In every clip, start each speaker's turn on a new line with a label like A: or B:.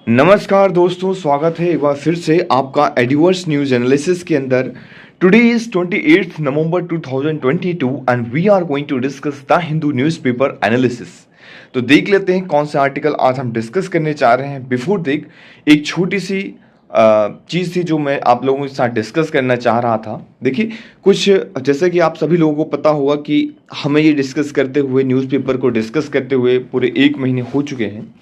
A: नमस्कार दोस्तों, स्वागत है एक बार फिर से आपका एडिवर्स न्यूज एनालिसिस के अंदर। Today is 28 November 2022 and we are going to discuss the Hindu newspaper analysis. तो देख लेते हैं कौन सा आर्टिकल आज हम डिस्कस करने चाह रहे हैं। बिफोर देख एक छोटी सी चीज़ थी जो मैं आप लोगों के साथ डिस्कस करना चाह रहा था। देखिए कुछ जैसे कि आप सभी लोगों को पता होगा कि हमें ये डिस्कस करते हुए, न्यूज़पेपर को डिस्कस करते हुए पूरे 1 महीने हो चुके हैं।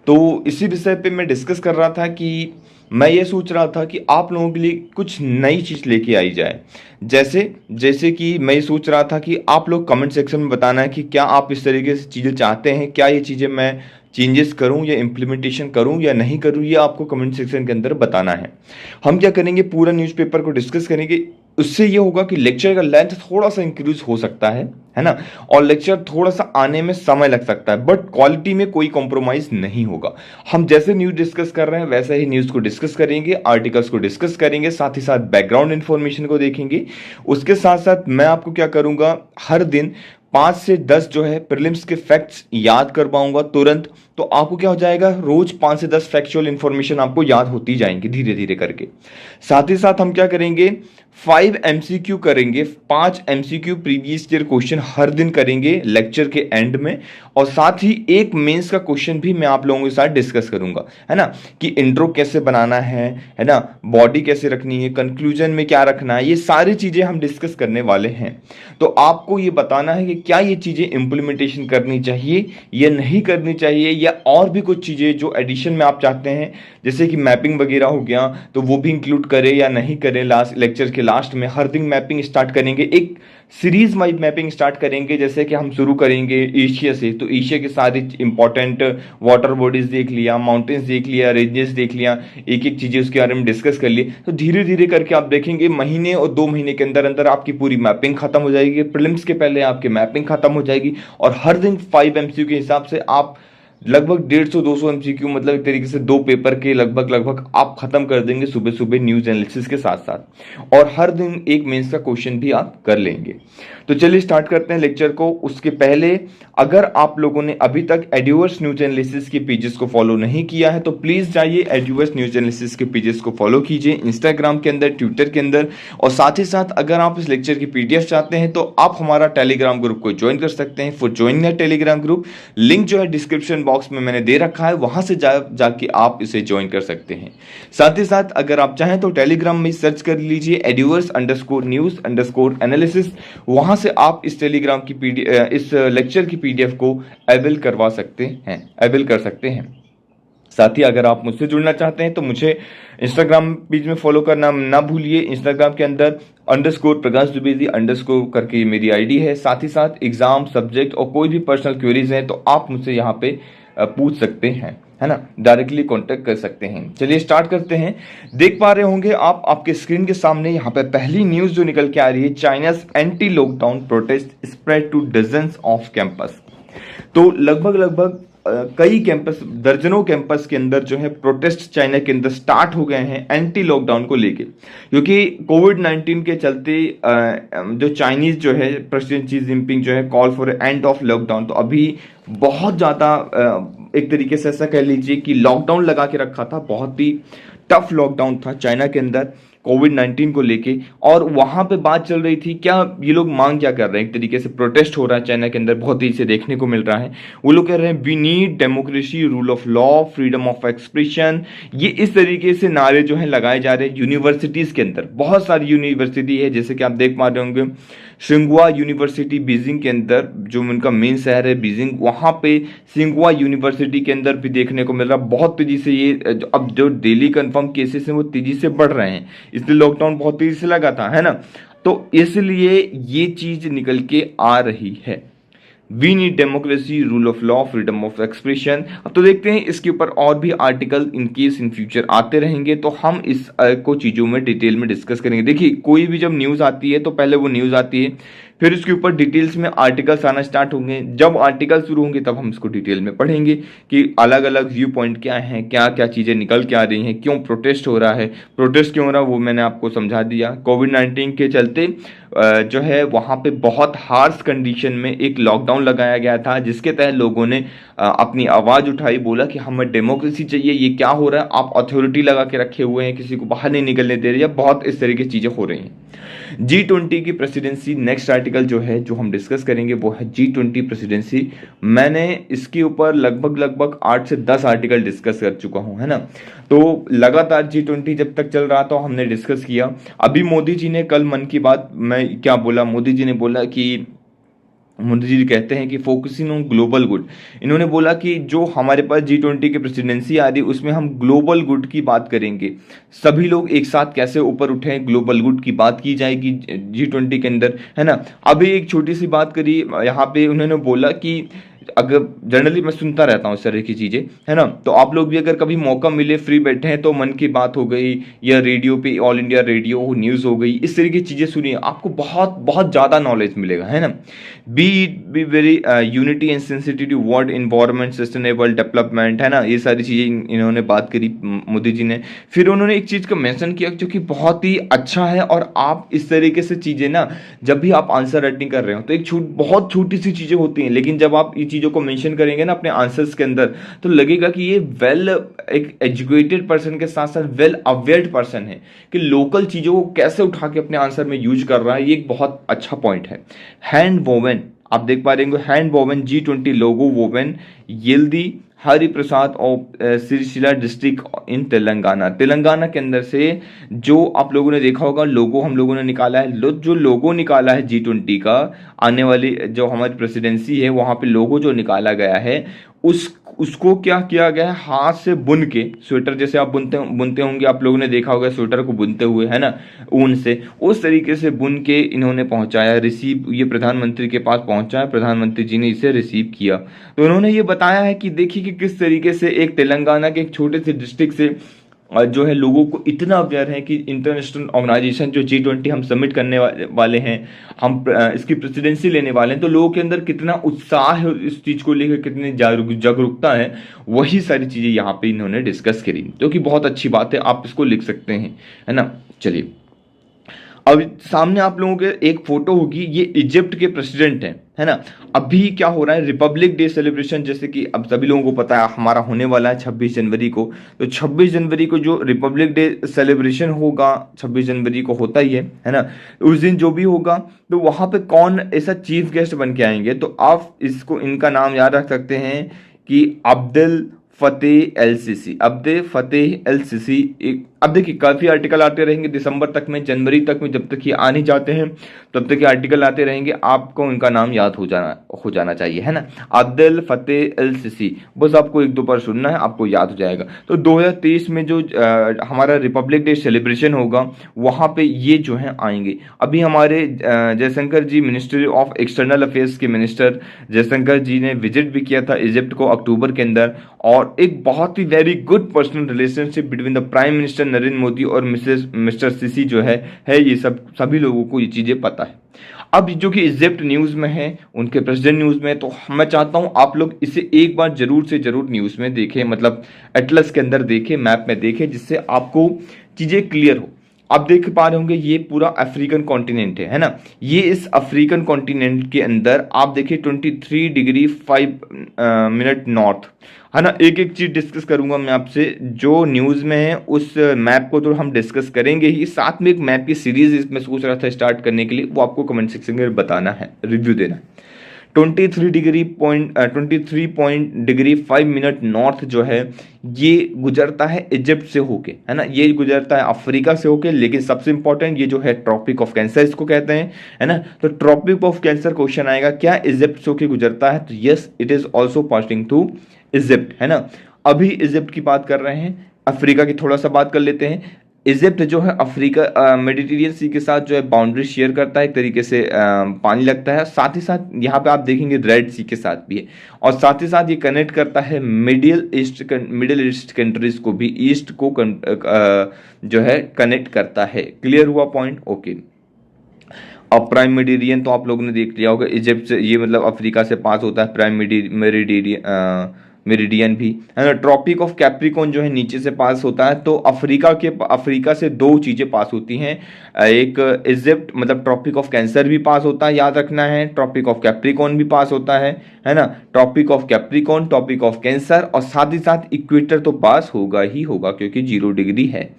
A: तो इसी विषय पे मैं डिस्कस कर रहा था कि मैं ये सोच रहा था कि आप लोगों के लिए कुछ नई चीज़ लेके आई जाए। जैसे जैसे कि मैं ये सोच रहा था कि आप लोग कमेंट सेक्शन में बताना है कि क्या आप इस तरीके से चीज़ें चाहते हैं, क्या ये चीज़ें मैं चेंजेस करूं या इम्प्लीमेंटेशन करूं या नहीं करूं, ये आपको कमेंट सेक्शन के अंदर बताना है। हम क्या करेंगे, पूरा न्यूज़पेपर को डिस्कस करेंगे। उससे ये होगा कि लेक्चर का लेंथ थोड़ा सा इंक्रीज हो सकता है ना, और लेक्चर थोड़ा सा आने में समय लग सकता है, बट क्वालिटी में कोई कॉम्प्रोमाइज नहीं होगा। हम जैसे न्यूज़ डिस्कस कर रहे हैं वैसे ही न्यूज़ को डिस्कस करेंगे, आर्टिकल्स को डिस्कस करेंगे, साथ ही साथ बैकग्राउंड इन्फॉर्मेशन को देखेंगे। उसके साथ साथ मैं आपको क्या करूंगा, हर दिन 5 से 10 जो है प्रीलिम्स के फैक्ट्स याद कर पाऊंगा तुरंत। तो आपको क्या हो जाएगा, रोज 5 से 10 फैक्चुअल इंफॉर्मेशन आपको याद होती जाएंगी धीरे धीरे करके। साथ ही साथ हम क्या करेंगे, 5 MCQ करेंगे, 5 MCQ प्रीवियस ईयर क्वेश्चन हर दिन करेंगे लेक्चर के एंड में। और साथ ही एक मेंस का क्वेश्चन भी मैं आप लोगों के साथ डिस्कस करूंगा, है ना, कि इंट्रो कैसे बनाना है ना, बॉडी कैसे रखनी है, कंक्लूजन में क्या रखना है, ये सारी चीजें हम डिस्कस करने वाले हैं। तो आपको ये बताना है कि क्या ये चीजें इंप्लीमेंटेशन करनी चाहिए या नहीं करनी चाहिए, या और भी कुछ चीजें जो एडिशन में आप चाहते हैं, जैसे कि मैपिंग वगैरह हो गया, तो वो भी इंक्लूड करें या नहीं करें। लास्ट लेक्चर के लास्ट में हर दिन मैपिंग स्टार्ट करेंगे, एक सीरीज वाइज मैपिंग स्टार्ट करेंगे। जैसे कि हम शुरू करेंगे एशिया से, तो एशिया के सारे इंपॉर्टेंट वाटर बॉडीज देख लिया, माउंटेन्स देख लिया, रेंजेस देख लिया, एक एक चीजें उसके बारे में डिस्कस कर लिए। तो धीरे धीरे करके आप देखेंगे महीने और 2 महीने के अंदर अंदर आपकी पूरी मैपिंग खत्म हो जाएगी, प्रीलिम्स के पहले आपकी मैपिंग खत्म हो जाएगी। और हर दिन 5 MCQ के हिसाब से आप लगभग 150-200 MCQ, मतलब एक तरीके से 2 पेपर के लगभग लगभग आप खत्म कर देंगे सुबह सुबह न्यूज एनालिसिस के साथ साथ। और हर दिन एक मेंस का क्वेश्चन भी आप कर लेंगे। तो चलिए स्टार्ट करते हैं लेक्चर को। उसके पहले अगर आप लोगों ने अभी तक एडिवर्स न्यूज एनालिसिस के पेजेस को फॉलो नहीं किया है तो प्लीज जाइए एडिवर्स न्यूज एनालिसिस के पेजेस को फॉलो कीजिए, इंस्टाग्राम के अंदर, ट्विटर के अंदर। और साथ ही साथ अगर आप इस लेक्चर की PDF चाहते हैं तो आप हमारा टेलीग्राम ग्रुप को ज्वाइन कर सकते हैं। For joining the Telegram group, link जो है डिस्क्रिप्शन बॉक्स में मैंने दे रखा है, वहां से जाके आप इसे ज्वाइन कर सकते हैं। साथ ही साथ अगर आप चाहें तो टेलीग्राम में सर्च कर लीजिए edivers_news_analysis, वहां से आप इस टेलीग्राम की इस लेक्चर की PDF को अवेल करवा सकते हैं, अवेल कर सकते हैं। साथ ही अगर आप मुझसे जुड़ना चाहते हैं तो मुझे इंस्टाग्राम पेज में फॉलो करना ना भूलिए। इंस्टाग्राम के अंदर _प्रकाश द्विवेदी _ करके मेरी ID है। साथ ही साथ एग्जाम, सब्जेक्ट और कोई भी पर्सनल क्वेरीज हैं तो आप मुझसे यहाँ पे पूछ सकते हैं, है ना, डायरेक्टली कांटेक्ट कर सकते हैं। चलिए स्टार्ट करते हैं। देख पा रहे होंगे आप आपके स्क्रीन के सामने यहाँ पे पहली न्यूज जो निकल के आ रही है, China's anti lockdown protest spread to dozens of campus. तो लगभग कई कैंपस, दर्जनों कैंपस के अंदर जो है प्रोटेस्ट चाइना के अंदर स्टार्ट हो गए हैं एंटी लॉकडाउन को लेके, क्योंकि कोविड-19 के चलते जो चाइनीज जो है प्रेसिडेंट शी जिनपिंग जो है call for end of lockdown. तो अभी बहुत ज़्यादा एक तरीके से ऐसा कह लीजिए कि लॉकडाउन लगा के रखा था, बहुत ही टफ लॉकडाउन था चाइना के अंदर कोविड-19 को लेके। और वहां पे बात चल रही थी, क्या ये लोग मांग क्या कर रहे हैं, एक तरीके से प्रोटेस्ट हो रहा है चाइना के अंदर, बहुत ही इसे देखने को मिल रहा है। वो लोग कह रहे हैं we need democracy, rule of law, freedom of expression. ये इस तरीके से नारे जो है लगाए जा रहे हैं यूनिवर्सिटीज के अंदर। बहुत सारी यूनिवर्सिटी है, जैसे कि आप देख पा रहे होंगे सिंगुआ यूनिवर्सिटी बीजिंग के अंदर, जो उनका मेन शहर है बीजिंग, वहां पे सिंगुआ यूनिवर्सिटी के अंदर भी देखने को मिल रहा। बहुत तेजी से ये अब जो डेली कंफर्म केसेस हैं वो तेजी से बढ़ रहे हैं, इसलिए लॉकडाउन बहुत तेजी से लगा था, है ना। तो इसलिए ये चीज निकल के आ रही है, we need democracy, rule of law, freedom of expression. अब तो देखते हैं इसके ऊपर और भी article in case in future आते रहेंगे, तो हम इस को चीज़ों में डिटेल में डिस्कस करेंगे। देखिए कोई भी जब न्यूज़ आती है तो पहले वो न्यूज़ आती है फिर उसके ऊपर डिटेल्स में आर्टिकल्स आना स्टार्ट होंगे। जब आर्टिकल शुरू होंगे तब हम इसको डिटेल में पढ़ेंगे कि अलग अलग व्यू पॉइंट क्या हैं, क्या क्या चीज़ें निकल के आ रही हैं, क्यों प्रोटेस्ट हो रहा है। प्रोटेस्ट क्यों हो रहा है वो मैंने आपको समझा दिया। कोविड-19 के चलते जो है वहाँ पे बहुत हार्श कंडीशन में एक लॉकडाउन लगाया गया था, जिसके तहत लोगों ने अपनी आवाज़ उठाई, बोला कि हमें डेमोक्रेसी चाहिए, ये क्या हो रहा है, आप अथॉरिटी लगा के रखे हुए हैं, किसी को बाहर नहीं निकलने दे रही है। बहुत इस तरह की चीज़ें हो रही हैं। G20 की प्रेसिडेंसी, नेक्स्ट आर्टिकल जो है जो हम डिस्कस करेंगे वो है G20 प्रेसिडेंसी। मैंने इसके ऊपर लगभग 8 से 10 आर्टिकल डिस्कस कर चुका हूं, है ना। तो लगातार G20 जब तक चल रहा था हमने डिस्कस किया। अभी मोदी जी ने कल मन की बात में क्या बोला, मोदी जी ने बोला कि मोदी जी कहते हैं कि फोकसिंग ऑन ग्लोबल गुड। इन्होंने बोला कि जो हमारे पास G20 की प्रेसिडेंसी आ रही है उसमें हम ग्लोबल गुड की बात करेंगे, सभी लोग एक साथ कैसे ऊपर उठें, ग्लोबल गुड की बात की जाएगी G20 के अंदर, है ना। अभी एक छोटी सी बात करी यहाँ पे, उन्होंने बोला कि अगर जनरली मैं सुनता रहता हूँ इस तरह की चीज़ें, है ना, तो आप लोग भी अगर कभी मौका मिले, फ्री बैठे हैं तो मन की बात हो गई या रेडियो पे ऑल इंडिया रेडियो न्यूज़ हो गई, इस तरह की चीज़ें सुनिए, आपको बहुत बहुत ज़्यादा नॉलेज मिलेगा, है ना। Be very unity and sensitive word environment sustainable development, है ना, ये सारी चीज़ें इन्होंने बात करी मोदी जी ने। फिर उन्होंने एक चीज़ का मेंशन किया जो कि बहुत ही अच्छा है, और आप इस तरीके से चीज़ें ना, जब भी आप आंसर राइटिंग कर रहे हो तो एक बहुत छोटी सी चीज़ें होती हैं, लेकिन जब आप ये चीज़ों को मेंशन करेंगे ना अपने आंसर्स के अंदर तो लगेगा कि ये एक एजुकेटेड पर्सन के साथ साथ वेल अवेयर्ड पर्सन है कि लोकल चीज़ों को कैसे उठा के अपने आंसर में यूज कर रहा है। ये एक बहुत अच्छा पॉइंट है। हैंड वोवन, आप देख पा रहे होंगे, hand woven G20 logo woven Yeldi Hari Prasad of Sircilla district in Telangana. Telangana के अंदर से जो आप लोगों ने देखा होगा लोगो हम लोगों ने निकाला है, जो लोगो निकाला है G20 का, आने वाली जो हमारी प्रेसिडेंसी है वहाँ पे लोगो जो निकाला गया है उसको क्या किया गया है, हाथ से बुन के, स्वेटर जैसे आप बुनते होंगे, आप लोगों ने देखा होगा स्वेटर को बुनते हुए, है ना, ऊन से, उस तरीके से बुन के इन्होंने पहुंचाया, रिसीव, ये प्रधानमंत्री के पास पहुंचा है, प्रधानमंत्री जी ने इसे रिसीव किया। तो उन्होंने ये बताया है कि देखिए कि किस तरीके से एक तेलंगाना के एक छोटे से डिस्ट्रिक्ट से जो है लोगों को इतना अवेयर है कि इंटरनेशनल ऑर्गेनाइजेशन जो G20 हम सबमिट करने वाले हैं, हम इसकी प्रेसिडेंसी लेने वाले हैं, तो लोगों के अंदर कितना उत्साह है इस चीज़ को लेकर, कितनी जागरूकता है, वही सारी चीज़ें यहाँ पे इन्होंने डिस्कस करी, जो कि बहुत अच्छी बात है, आप इसको लिख सकते हैं, है ना। चलिए, अब सामने आप लोगों के एक फोटो होगी, ये इजिप्ट के प्रेसिडेंट हैं, है ना। अभी क्या हो रहा है, रिपब्लिक डे सेलिब्रेशन, जैसे कि अब सभी लोगों को पता है हमारा होने वाला है 26 जनवरी को। तो 26 जनवरी को जो रिपब्लिक डे सेलिब्रेशन होगा, 26 जनवरी को होता ही है ना। उस दिन जो भी होगा तो वहाँ पे कौन ऐसा चीफ गेस्ट बन के आएंगे, तो आप इसको, इनका नाम याद रख सकते हैं कि अब्दुल फतेह एल सीसी, अब्दुल फतेह एल सीसी। एक, अब देखिए काफ़ी आर्टिकल आते रहेंगे दिसंबर तक में, जनवरी तक में, जब तक ये आ नहीं जाते हैं तब तक ये आर्टिकल आते रहेंगे, आपको उनका नाम याद हो जाना चाहिए, है ना। अब्दुल फतेह एल सीसी, बस आपको एक दो बार सुनना है, आपको याद हो जाएगा। तो 2023 में जो हमारा रिपब्लिक डे सेलिब्रेशन होगा वहाँ पे ये जो है आएंगे। अभी हमारे जयशंकर जी, मिनिस्ट्री ऑफ एक्सटर्नल अफेयर्स के मिनिस्टर जयशंकर जी ने विजिट भी किया था इजिप्ट को अक्टूबर के अंदर, और एक बहुत ही very good personal relationship between the prime minister Narendra Modi और मिस्टर सीसी जो है ये सभी लोगों को ये चीज़ें पता है। अब जो कि इजिप्ट न्यूज़ में है, उनके प्रेसिडेंट न्यूज़ में, तो मैं चाहता हूं आप लोग इसे एक बार जरूर से जरूर न्यूज़ में देखें, मतलब एटलस के अंदर देखें, मैप में देखें, जिससे आपको चीज़ें क्लियर हो। आप देख पा रहे होंगे ये पूरा अफ्रीकन कॉन्टिनेंट है ना। ये इस अफ्रीकन कॉन्टिनेंट के अंदर आप देखिए 23 डिग्री 5 मिनट नॉर्थ, है ना। एक एक चीज़ डिस्कस करूंगा मैं आपसे, जो न्यूज़ में है उस मैप को तो हम डिस्कस करेंगे ही, साथ में एक मैप की सीरीज इसमें सोच रहा था स्टार्ट करने के लिए, वो आपको कमेंट सेक्शन में बताना है, रिव्यू देना है। 23 डिग्री 5 मिनट नॉर्थ जो है ये गुजरता है इजिप्ट से होके, है ना, ये गुजरता है अफ्रीका से होके, लेकिन सबसे इंपॉर्टेंट ये जो है ट्रॉपिक ऑफ कैंसर इसको कहते हैं, है ना। तो ट्रॉपिक ऑफ कैंसर क्वेश्चन आएगा, क्या इजिप्ट से होके गुजरता है, तो yes it is also passing through Egypt, है ना। अभी इजिप्ट की बात कर रहे हैं, अफ्रीका की थोड़ा सा बात कर लेते हैं। इजिप्ट जो है अफ्रीका मेडिटेरियन सी के साथ जो है बाउंड्री शेयर करता है, एक तरीके से पानी लगता है, साथ ही साथ यहाँ पे आप देखेंगे रेड सी के साथ भी है, और साथ ही साथ ये कनेक्ट करता है मिडिल ईस्ट कंट्रीज को भी, ईस्ट को जो है कनेक्ट करता है। क्लियर हुआ पॉइंट, ओके। अब प्राइम मेडिडियन तो आप लोगों ने देख लिया होगा, इजिप्ट से, ये मतलब अफ्रीका से पास होता है प्राइम मेरिडियन मेरिडियन भी, है ना। ट्रॉपिक ऑफ कैप्रिकॉन जो है नीचे से पास होता है। तो अफ्रीका से दो चीज़ें पास होती हैं, एक इजिप्ट मतलब ट्रॉपिक ऑफ कैंसर भी पास होता है, याद रखना है। ट्रॉपिक ऑफ कैप्रिकॉन भी पास होता है ना। Tropic of Capricorn, tropic of Cancer, और साथ ही साथ इक्वेटर तो पास होगा ही होगा क्योंकि 0 डिग्री है।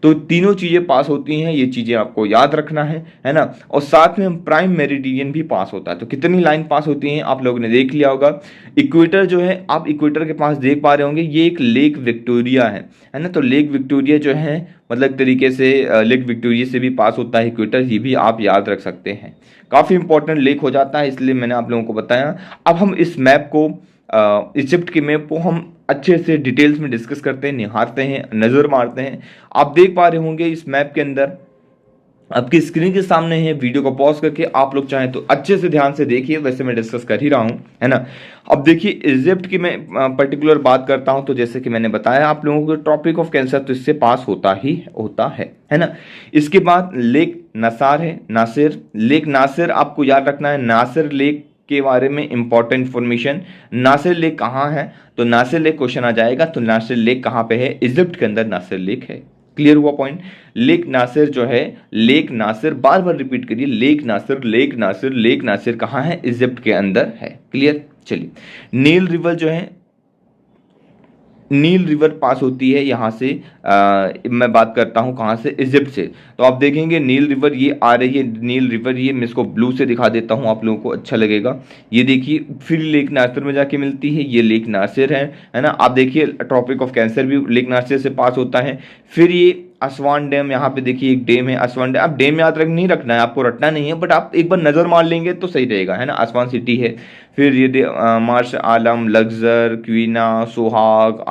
A: तो तीनों चीज़ें पास होती हैं, ये चीज़ें आपको याद रखना है ना। और साथ में प्राइम मेरिडियन भी पास होता है। तो कितनी लाइन पास होती हैं आप लोगों ने देख लिया होगा। इक्वेटर जो है, आप इक्वेटर के पास देख पा रहे होंगे, ये एक लेक विक्टोरिया है ना। तो लेक विक्टोरिया जो है मतलब एक तरीके से लेक विक्टोरिया से भी पास होता है इक्वेटर, ये भी आप याद रख सकते हैं। काफ़ी इंपॉर्टेंट लेक हो जाता है, इसलिए मैंने आप लोगों को बताया। अब हम इस मैप को, इजिप्ट के मैप को हम अच्छे से डिटेल्स में डिस्कस करते हैं, निहारते हैं, नज़र मारते हैं। आप देख पा रहे होंगे इस मैप के अंदर आपकी स्क्रीन के सामने है, वीडियो को पॉज करके आप लोग चाहें तो अच्छे से ध्यान से देखिए, वैसे मैं डिस्कस कर ही रहा हूं, है ना। अब देखिए इजिप्ट की मैं पर्टिकुलर बात करता हूं, तो जैसे कि मैंने बताया आप लोगों को ट्रॉपिक ऑफ कैंसर तो इससे पास होता ही होता है ना। इसके बाद लेक नसार है, नासिर लेक, नासिर आपको याद रखना है, नासिर लेक के बारे में इंपॉर्टेंट इंफॉर्मेशन। नासिर लेक कहाँ है, तो नासिर लेक क्वेश्चन आ जाएगा। तो नासिर लेक कहाँ पे है, इजिप्ट के अंदर नासिर लेक है। क्लियर हुआ पॉइंट। लेक नासिर जो है, लेक नासिर बार बार रिपीट करिए, Lake Nasser, Lake Nasser, Lake Nasser कहाँ है, इजिप्ट के अंदर है। क्लियर। चलिए, नील रिवर जो है, नील रिवर पास होती है यहाँ से, मैं बात करता हूँ कहाँ से, इजिप्ट से। तो आप देखेंगे नील रिवर ये आ रही है, नील रिवर, ये मैं इसको ब्लू से दिखा देता हूँ आप लोगों को अच्छा लगेगा। ये देखिए, फिर लेक नासिर में जाके मिलती है, ये लेक नासिर है ना। आप देखिए ट्रॉपिक ऑफ कैंसर भी लेक नासिर से पास होता है। फिर ये असवान डैम, यहाँ पे देखिए एक डैम है असवान डैम। आप डैम याद नहीं रखना है, आपको रटना नहीं है, बट आप एक बार नज़र मार लेंगे तो सही रहेगा, है ना। असवान सिटी है। फिर ये मार्श आलम, लग्जर, क्वीना, सोहाग,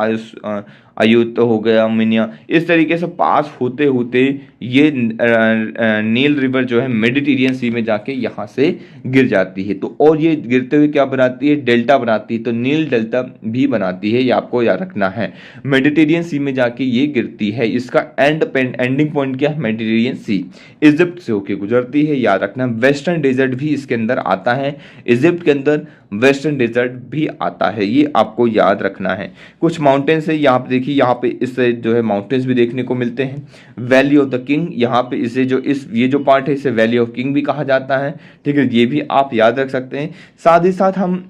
A: अयुत हो गया, मिनिया, इस तरीके से पास होते होते ये नील रिवर जो है मेडिटेरियन सी में जाके यहाँ से गिर जाती है। तो और ये गिरते हुए क्या बनाती है, डेल्टा बनाती है। तो नील डेल्टा भी बनाती है, ये आपको याद रखना है। मेडिटेरियन सी में जाके ये गिरती है, इसका एंडिंग पॉइंट क्या है, मेडिटेरियन सी, इजिप्ट से होके गुजरती है, याद रखना। वेस्टर्न डेजर्ट भी इसके अंदर आता है, इजिप्ट के अंदर वेस्टर्न डेजर्ट भी आता है, ये आपको याद रखना है। कुछ माउंटेन्स है यहाँ पे देखिए, यहाँ पे इससे जो है माउंटेन्स भी देखने को मिलते हैं। वैली ऑफ द किंग, यहाँ पे इसे जो ये जो पार्ट है इसे वैली ऑफ किंग भी कहा जाता है, ठीक है, ये भी आप याद रख सकते हैं। साथ ही साथ हम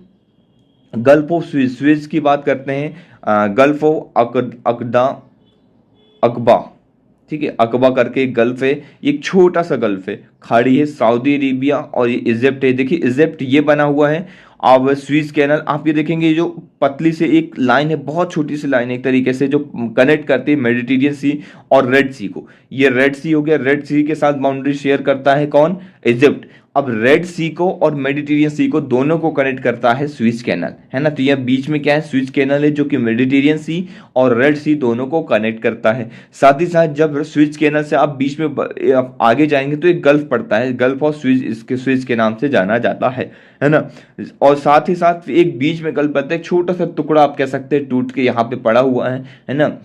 A: गल्फ ऑफ स्विज की बात करते हैं, गल्फ ऑफ अकबा, ठीक है, अकबा करके एक गल्फ है, एक छोटा सा गल्फ है, खाड़ी है, सऊदी अरेबिया और ये इजिप्ट है। देखिए इजिप्ट ये बना हुआ है। अब स्विस कैनल आप ये देखेंगे, जो पतली से एक लाइन है, बहुत छोटी सी लाइन है एक तरीके से, जो कनेक्ट करती है मेडिटेरियन सी और रेड सी को। ये रेड सी हो गया, रेड सी के साथ बाउंड्री शेयर करता है कौन, इजिप्ट। अब रेड सी को और मेडिटेरियन सी को दोनों को कनेक्ट करता है स्विस कैनल, है ना। तो यह बीच में क्या है, स्विस कैनल है, जो कि मेडिटेरियन सी और रेड सी दोनों को कनेक्ट करता है। साथ ही साथ जब स्विस कैनल से आप बीच में आप आगे जाएंगे तो एक गल्फ पड़ता है, गल्फ ऑफ स्विस, इसके स्विस के नाम से जाना जाता है ना। और साथ ही साथ एक बीच में गल्फ पड़ता है, एक छोटा सा टुकड़ा आप कह सकते हैं टूट के यहाँ पे पड़ा हुआ है ना।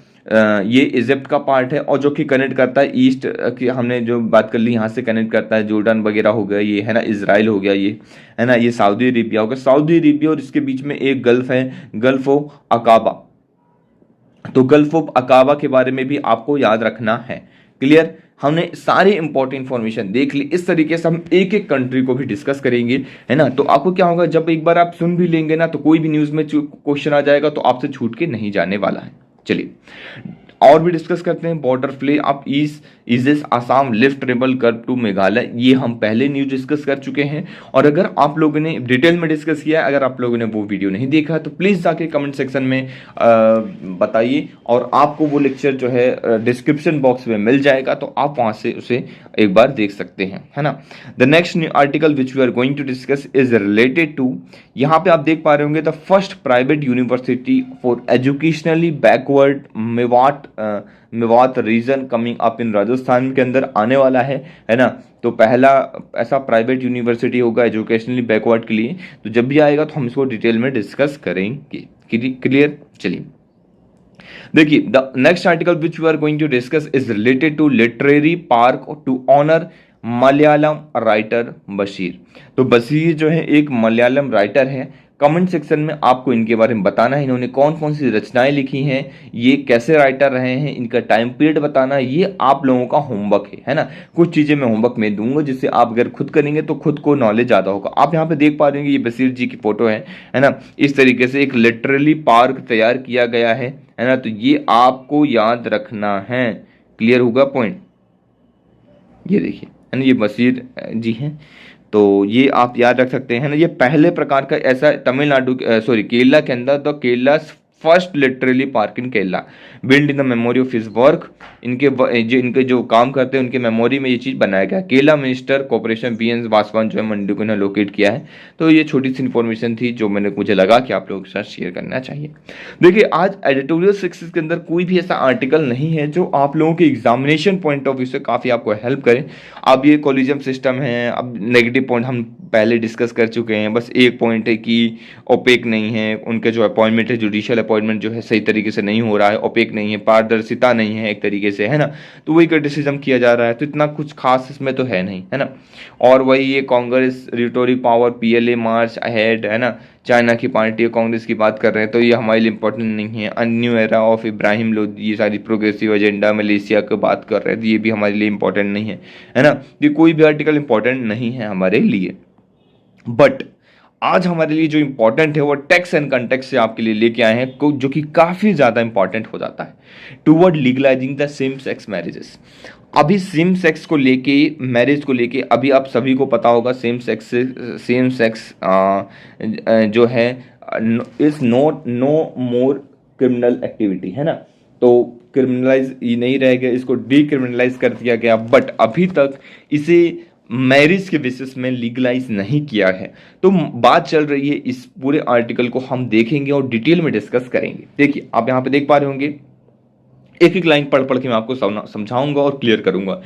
A: ये इजिप्ट का पार्ट है, और जो कि कनेक्ट करता है ईस्ट की, हमने जो बात कर ली, यहाँ से कनेक्ट करता है जॉर्डन वगैरह हो गया ये, है ना, इजराइल हो गया ये, है ना, ये सऊदी अरेबिया हो गया, सऊदी अरेबिया, और इसके बीच में एक गल्फ है, गल्फ ऑफ अकाबा। तो गल्फ ऑफ अकाबा के बारे में भी आपको याद रखना है। क्लियर। हमने सारी इंपॉर्टेंट इंफॉर्मेशन देख ली, इस तरीके से हम एक एक कंट्री को भी डिस्कस करेंगे, है ना। तो आपको क्या होगा, जब एक बार आप सुन भी लेंगे ना, तो कोई भी न्यूज़ में क्वेश्चन आ जाएगा तो आपसे छूट के नहीं जाने वाला है। चलिए और भी डिस्कस करते हैं। बॉर्डर फ्ले ऑफ ईस्ट इजिस Assam lift travel curb to Meghalaya, ये हम पहले न्यूज डिस्कस कर चुके हैं। और अगर आप लोगों ने डिटेल में डिस्कस किया है, अगर आप लोगों ने वो वीडियो नहीं देखा तो प्लीज़ जाके कमेंट सेक्शन में बताइए, और आपको वो लेक्चर जो है डिस्क्रिप्शन बॉक्स में मिल जाएगा, तो आप वहाँ से उसे एक बार देख सकते हैं, है ना। The next article which we are going to discuss is related to, यहाँ पे आप देख पा रहे होंगे, the first private university for educationally backward Mewat region coming up in Rajasthan के अंदर आने वाला है ना। तो पहला ऐसा प्राइवेट यूनिवर्सिटी होगा एजुकेशनली बैकवर्ड के लिए, तो जब भी आएगा तो हम इसको डिटेल में डिस्कस करेंगे। क्लियर। चलिए देखिए, the next article which we are going to discuss is related to literary park to honour Malayalam writer Basheer. तो बशीर जो है एक मलयालम राइटर है। कमेंट सेक्शन में आपको इनके बारे में बताना है, इन्होंने कौन कौन सी रचनाएं लिखी हैं, ये कैसे राइटर रहे हैं, इनका टाइम पीरियड बताना, ये आप लोगों का होमवर्क है ना। कुछ चीज़ें मैं होमवर्क में दूंगा जिससे आप अगर खुद करेंगे तो खुद को नॉलेज ज़्यादा होगा। आप यहाँ पे देख पा रहे हैं ये बशीर जी की फोटो है ना। इस तरीके से एक लिटरली पार्क तैयार किया गया है ना। तो ये आपको याद रखना है। क्लियर होगा पॉइंट। ये देखिए है ना, ये बशीर जी हैं। तो ये आप याद रख सकते हैं ना। ये पहले प्रकार का ऐसा तमिलनाडु सॉरी केरला के अंदर, the Kerala first literally park in Kerala build in the memory of his work. इनके जो काम करते हैं उनके मेमोरी में ये चीज़ बनाया गया। केरला मिनिस्टर कॉर्पोरेशन बीएन वासवान जो है मंडी को लोकेट किया है। तो ये छोटी सी इन्फॉर्मेशन थी जो मुझे लगा कि आप लोगों के साथ शेयर करना चाहिए। देखिए आज एडिटोरियल सक्सेस के अंदर कोई भी ऐसा आर्टिकल नहीं है जो आप लोगों के एग्जामिनेशन पॉइंट ऑफ व्यू से काफ़ी आपको हेल्प करे। अब ये कॉलेजियम सिस्टम है, अब नेगेटिव पॉइंट हम पहले डिस्कस कर चुके हैं। बस एक पॉइंट है कि ओपेक नहीं है, उनके जो अपॉइंटमेंट है जुडिशियल अपॉइंटमेंट जो है सही तरीके से नहीं हो रहा है, ओपेक नहीं है, पारदर्शिता नहीं है एक तरीके से, है ना। तो वही क्रिटिसिज्म किया जा रहा है। तो इतना कुछ खास इसमें तो है नहीं, है ना। और वही ये कांग्रेस रिटोरिक पावर पीएलए मार्च अहेड, है ना, चाइना की पार्टी कांग्रेस की बात कर रहे हैं तो ये हमारे लिए इंपॉर्टेंट नहीं है। A new era of Ibrahim Lodi, ये सारी प्रोग्रेसिव एजेंडा मलेशिया की बात कर रहे हैं तो ये भी हमारे लिए इंपॉर्टेंट नहीं है ना। ये कोई भी आर्टिकल इंपॉर्टेंट नहीं है हमारे लिए। बट आज हमारे लिए जो इंपॉर्टेंट है वो टेक्स्ट एंड कंटेक्स्ट से आपके लिए लेके आए हैं जो कि काफी ज्यादा इंपॉर्टेंट हो जाता है toward legalising the same sex marriages. अभी सेम सेक्स को लेके, मैरिज को लेके अभी आप सभी को पता होगा सेम सेक्स जो है is not know more criminal activity, है ना। तो क्रिमिनलाइज नहीं रह गया, इसको डीक्रिमिनलाइज कर दिया गया। बट अभी तक इसे मैरिज के बेसिस में लीगलाइज नहीं किया है। तो बात चल रही है, इस पूरे आर्टिकल को हम देखेंगे और डिटेल में डिस्कस करेंगे। देखिए आप यहां पे देख पा रहे होंगे, एक एक लाइन पढ़ पढ़ के मैं आपको समझाऊंगा और क्लियर करूंगा।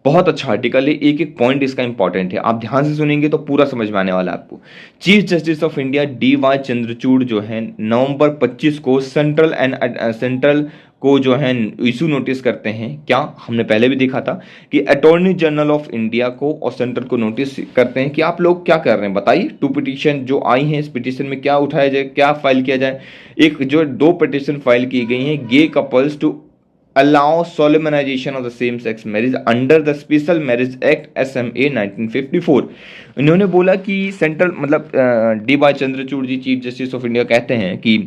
A: बहुत अच्छा आर्टिकल है, एक एक पॉइंट इसका इंपॉर्टेंट है। आप ध्यान से सुनेंगे तो पूरा समझ में आने वाला है आपको। Chief justice of India D.Y.. Chandrachud जो है नवंबर 25 को सेंट्रल को जो है इशू नोटिस करते हैं। क्या हमने पहले भी देखा था कि अटॉर्नी जनरल ऑफ इंडिया को और सेंट्रल को नोटिस करते हैं कि आप लोग क्या कर रहे हैं, बताइए। 2 पिटीशन जो आई हैं, इस पिटीशन में क्या उठाया जाए, क्या फाइल किया जाए। एक जो 2 पिटीशन फाइल की गई हैं, gay couples to allow solemnization of the same sex marriage under the Special Marriage Act SMA 1954। इन्होंने बोला कि सेंट्रल मतलब D Y. Chandrachud ji chief justice of India कहते हैं कि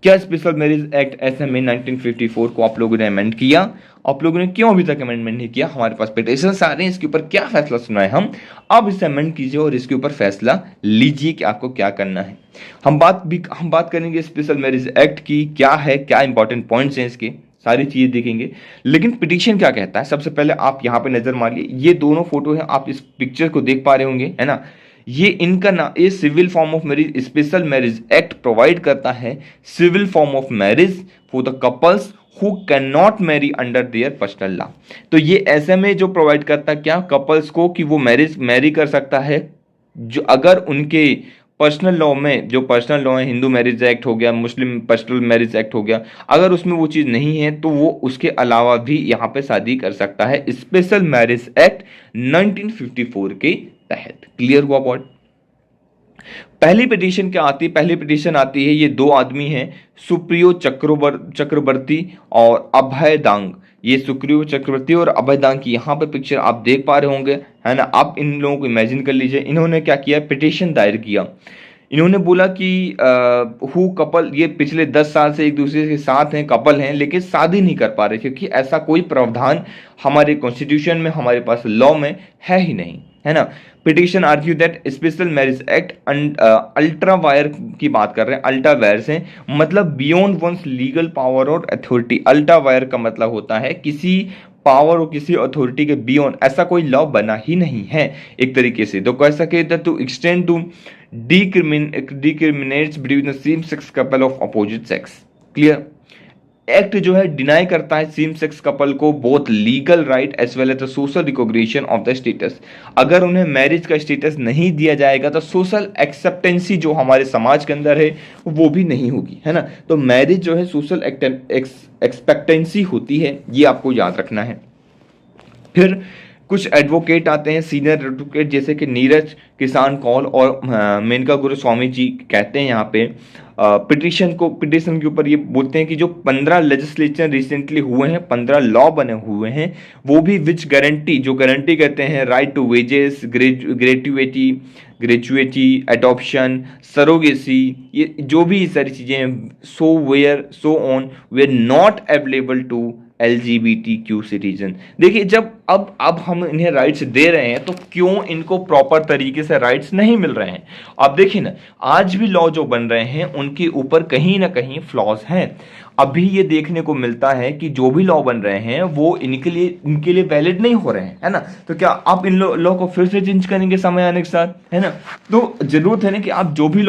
A: क्या स्पेशल मैरिज एक्ट SMA 1954 को आप लोगों ने अमेंड किया, आप लोगों ने क्यों अभी तक अमेंडमेंट नहीं किया। हमारे पास पिटिशंस आ रहे हैं, इसके ऊपर क्या फैसला सुनाए हम, अब इसे अमेंड कीजिए और इसके ऊपर फैसला लीजिए कि आपको क्या करना है। हम बात करेंगे स्पेशल मैरिज एक्ट की, क्या है, क्या इंपॉर्टेंट पॉइंट्स हैं इसके, सारी चीजें देखेंगे। लेकिन पिटीशन क्या कहता है, सबसे पहले आप यहां पे नजर मारिए। ये दोनों फोटो हैं, आप इस पिक्चर को देख पा रहे होंगे, है ना। ये इनका ना, ये civil form of marriage special marriage act provide करता है civil form of marriage for the couples who can not marry under their personal law. तो ये SMA जो प्रोवाइड करता है क्या कपल्स को कि वो मैरी कर सकता है जो अगर उनके पर्सनल लॉ में, जो पर्सनल लॉ है, हिंदू मैरिज एक्ट हो गया, मुस्लिम पर्सनल मैरिज एक्ट हो गया, अगर उसमें वो चीज़ नहीं है तो वो उसके अलावा भी यहाँ पे शादी कर सकता है स्पेशल मैरिज एक्ट 1954 के तहत। क्लियर हुआ पॉइंट। पहली पिटीशन आती है, ये 2 आदमी हैं, सुप्रियो चक्रवर्ती और अभय दांग। ये सुप्रियो चक्रवर्ती और अभय दांग की यहाँ पे पिक्चर आप देख पा रहे होंगे, है ना। आप इन लोगों को इमेजिन कर लीजिए, इन्होंने क्या किया, पिटीशन दायर किया। इन्होंने बोला कि हु कपल, ये पिछले 10 साल से एक दूसरे के साथ हैं, कपल हैं, लेकिन शादी नहीं कर पा रहे क्योंकि ऐसा कोई प्रावधान हमारे कॉन्स्टिट्यूशन में, हमारे पास लॉ में है ही नहीं, है ना। Petition argue that special marriage act ultra wire की बात कर रहे हैं, अल्ट्रा वायर से मतलब बियॉन्ड वंस लीगल पावर और अथॉरिटी। अल्ट्रा वायर का मतलब होता है किसी पावर और किसी अथॉरिटी के बियॉन्ड, ऐसा कोई लॉ बना ही नहीं है एक तरीके से। तो कह सके to extend to discriminates between the same sex couple of opposite sex. Clear. Act जो है डिनाई करता है सेम सेक्स कपल को both legal right as well as the social recognition of the status. अगर उन्हें मैरिज का status नहीं दिया जाएगा तो सोशल एक्सेप्टेंसी जो हमारे समाज के अंदर है वो भी नहीं होगी, है ना। तो मैरिज जो है सोशल एक्सपेक्टेंसी होती है, ये आपको याद रखना है। फिर कुछ एडवोकेट आते हैं, सीनियर एडवोकेट, जैसे कि नीरज किसान कौल और मेनका गुरुस्वामी जी कहते हैं यहाँ पे पिटिशन के ऊपर ये बोलते हैं कि जो 15 लेजिस्लेचर रिसेंटली हुए हैं, 15 लॉ बने हुए हैं, वो भी विच गारंटी, जो गारंटी कहते हैं right to wages, gratuity, adoption, surrogacy, ये जो भी सारी चीज़ें हैं, so on were not available to LGBTQ citizen. देखिए, जब अब हम इन्हें राइट्स दे रहे हैं तो क्यों इनको प्रॉपर तरीके से राइट्स नहीं मिल रहे हैं? अब देखिए ना, आज भी लॉ जो बन रहे हैं उनके ऊपर कहीं ना कहीं फ्लॉज हैं। अभी ये देखने को मिलता है कि जो भी लॉ बन रहे हैं वो इनके लिए वैलिड नहीं हो रहे हैं, है ना। तो क्या आप इन लॉ को फिर से चेंज करेंगे समय आने के साथ, है ना। तो जरूरत है ना कि आप जो भी